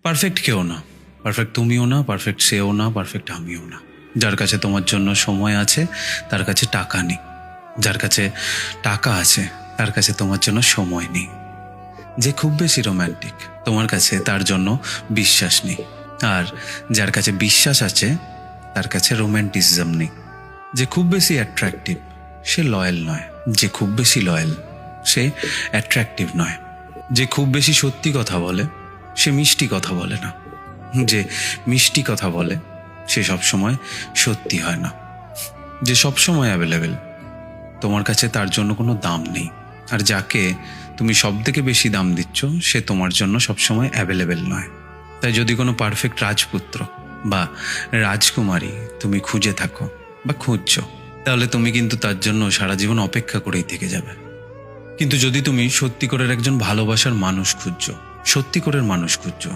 Perfect কেউ না, perfect তুমিও না, পারফেক্ট সেও না, পারফেক্ট আমিও না। যার কাছে তোমার জন্য সময় আছে তার কাছে টাকা নেই, যার কাছে টাকা আছে তার কাছে তোমার জন্য সময় নেই। যে খুব বেশি রোম্যান্টিক তোমার কাছে তার জন্য বিশ্বাস নেই, আর যার কাছে বিশ্বাস আছে তার কাছে রোম্যান্টিসিজম নেই। যে খুব বেশি অ্যাট্রাকটিভ সে লয়াল নয়, যে খুব বেশি লয়াল সে অ্যাট্রাকটিভ নয়। যে খুব বেশি সত্যি কথা বলে সে মিষ্টি কথা বলে না, যে মিষ্টি কথা বলে সে সবসময় সত্যি হয় না। যে সবসময় অ্যাভেলেবেল তোমার কাছে তার জন্য কোনো দাম নেই, আর যাকে তুমি সব থেকে বেশি দাম দিচ্ছ সে তোমার জন্য সবসময় অ্যাভেলেবেল নয়। তাই যদি কোনো পারফেক্ট রাজপুত্র বা রাজকুমারী তুমি খুঁজে থাকো বা খুঁজছো, তাহলে তুমি কিন্তু তার জন্য সারা জীবন অপেক্ষা করেই থেকে যাবে। কিন্তু যদি তুমি সত্যি করে একজন ভালোবাসার মানুষ খুঁজছো, সত্যি করে মানুষ খুঁজছো,